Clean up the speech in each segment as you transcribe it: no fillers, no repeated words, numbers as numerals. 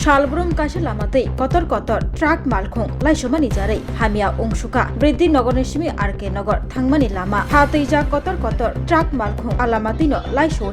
Shalbrum kashi lamate kotor truck malkhung laisomani jarai hamia ongsuka Briddi Nogoneshimi arke nogor thangmani lama hateija kotor truck malkhung alamatino laiso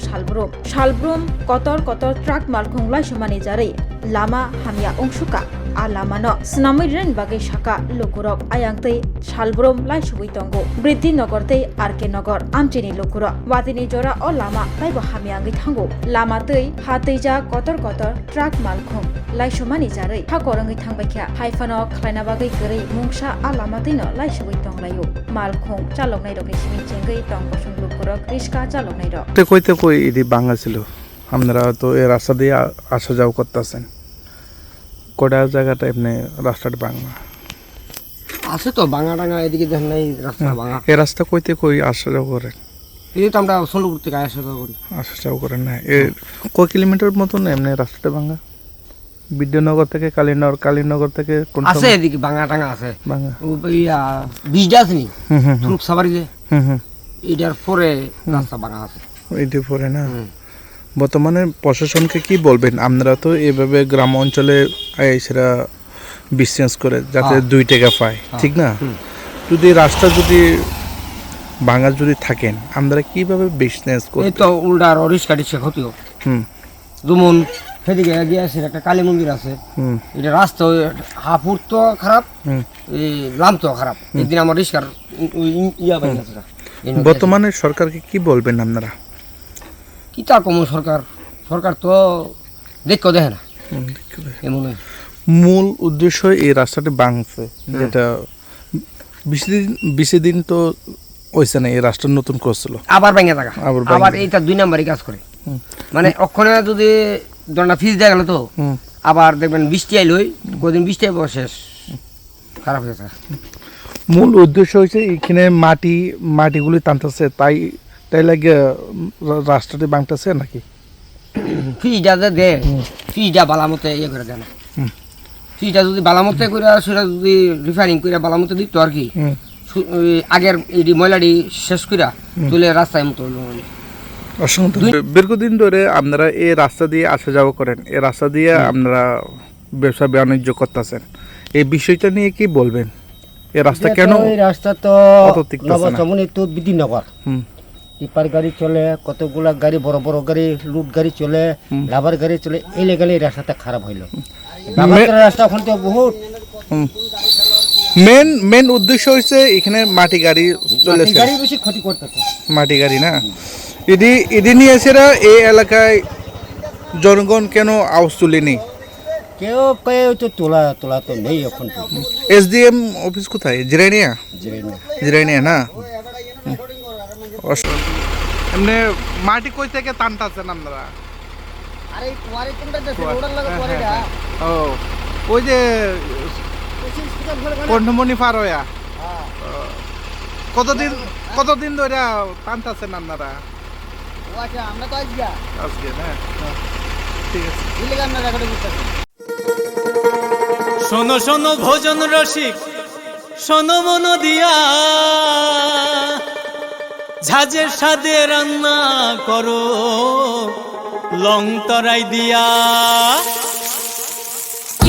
Shalbrum kotor truck malkhung laisomani jarai lama hamia ongsuka alamano snamiren bagai shaka lokurok ayangtei Shalbrum laisubui tongo Briddi nogortei arke nogor amchini lokuro watini jora o lama taibo hamiangi thango lamatei hateija kotor truck malkhung laisomani jarai hakorangi thangbaikya haifano khlaina bagai gori mungsa alamatino laisubui tonglayo malkhung chaloknai rok simi chengai tong posung lokurok riska chaloknai rok te koi idi banga ছিল আপনারা তো এই রাস্তা দিয়ে আসা যাওয়া করতেছেন Coda জায়গাটা এমনি রাস্তাটা ভাঙা আছে তো ভাঙা ডাঙা এদিকে দেখেন এই রাস্তা ভাঙা এই রাস্তা কই আসা যাওয়া করেন এই তো আমরা সোলপুর থেকে আসা যাওয়া করি না এর কয় কিলোমিটার মতন এমনি রাস্তাটা ভাঙা বিদ্যানগর থেকে কালীনগর থেকে কোন আছে এদিকে ভাঙা ডাঙা আছে ভাঙা ইয়া বিজডা আছে নি ট্রুক সাভারি যে এটার পরে রাস্তা ভাঙা আছে এইটা পরে না বর্তমানে প্রশাসনকে কি বলবেন আপনারা তো এইভাবে গ্রাম অঞ্চলে এসেরা বিজনেস করে যাতে 2 টাকা পায় ঠিক না যদি রাস্তা যদি ভাঙা যদি থাকেন আপনারা কিভাবে বিজনেস করবেন এই তো উল্টা রিস্ক কাটিছে ক্ষতিও যেমন সেদিকে এগিয়ে আছে একটা কালী মন্দির আছে এটা রাস্তা হাফুর তো খারাপ এই লাম তো খারাপ একদিন আমার রিস্কার ইয়া বাইরে আছে বর্তমানে সরকারকে কি বলবেন আপনারা কিতা কম সরকার তো দেখে না এমন মূল উদ্দেশ্য এই রাস্তাটি ভাঙছে যেটা বেশি দিন তো হইছে না এই রাস্তা নতুন করছিল আবার ভেঙে থাকা আবার এইটা 2 নম্বরই কাজ করে মানে ওখানে যদি দন্ডা ফিস দেয়া গেল তো আবার দেখবেন বৃষ্টি আইল কদিন বৃষ্টি আইব শেষ খারাপ হয়ে যায় মূল উদ্দেশ্য হচ্ছে এখানে মাটিগুলি টানতেছে তাই লাগে রাস্তাটি ভাঙতেছে নাকি ফিজটা দে ফিজটা বালামতে ইয়ে করে দেয় না ফিজটা যদি বালামতে করে সেটা যদি রিফাইনিং করে বালামতে দিত আর কি আগের এই ময়লাটি শেষ করে তুলে রাস্তায় মতো দীর্ঘদিন ধরে আপনারা এই রাস্তা দিয়ে আসা যাওয়া করেন এই রাস্তা দিয়ে আপনারা ব্যবসা বাণিজ্য করতেছেন এই বিষয়টা নিয়ে কি বলবেন এই রাস্তা কেন এই রাস্তা তো নবচমনি তো বিদ্যানগর টিপার গাড়ি চলে কতগুলা গাড়ি বড় গাড়ি লুট গাড়ি চলে লাভার গাড়ি চলে এই লেগে রাস্তাটা খারাপ হইলো রাস্তা এখন তো বহুত মেন উদ্দেশ্য হচ্ছে এখানে মাটি গাড়ি চলেছে গাড়ি বেশি ক্ষতি করতেছে মাটি গাড়ি না এদি নিয়ে এসেরা এই এলাকায় জনগণ কেন আওয়াজ তুলেনি কেউ তো তোলা তো নেই এখন এসডিএম অফিস কোথায় জিরাইনিয়া না এমনি মাটি কই থেকে টানতাছেন আপনারা আরে কুয়ারি কোনটা দেশে রোডার লাগা কুয়ারিটা ও ওই যে কন্ঠমণি পার হইয়া কতদিন ধরে টানতাছেন আপনারা ও আচ্ছা আমরা তো আজকে না ঠিক আছে দিলে আমরা রেকর্ড করতেছি শোনো ভোজন রসিক শোনো মন দিয়া ঝাঁঝের সাদে রান্না করো লং তরাই দিয়া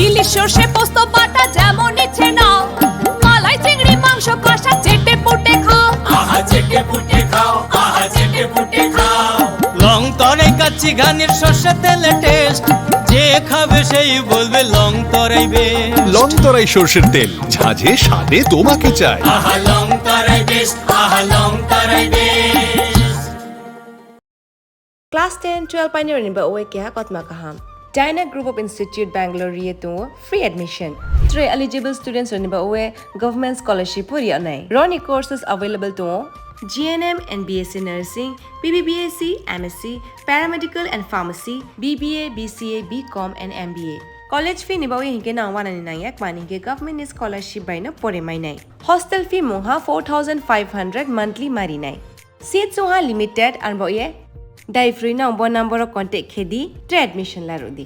ইলিশ সর্ষে পোস্ত বাটা যেমন ইচ্ছে নাও মালাই চিংড়ি মাংস কষা চেটে পুটে খাও আহা চেটে পুটে খাও লং তরাই কাচ্চি ঘানির সর্ষে তেলে টেস্ট যে খাবে সেই বলবে লং তরাই বেশ লং তরাই সর্ষের তেল ঝাঁঝে স্বাদে তোমাকে চাই আহা লং তরাই বেশ Class 10, 12 pioneer ni ba oe kya kotma kaham. China Group of Institute Bangalore ye to free admission. 3 eligible students ni ba oe government scholarship puri anai. Roni courses available to GNM and BSc Nursing, BBBSc, MSc, Paramedical and Pharmacy, BBA, BCA, BCom and MBA. College fee ni ba oe hinke na wana ni nai ek mani ke government scholarship bai na pore mai nai. Hostel fee moha 4500 monthly mari nai. Seats soha limited and ba oe Dai free na number contact khedi admission la rodi.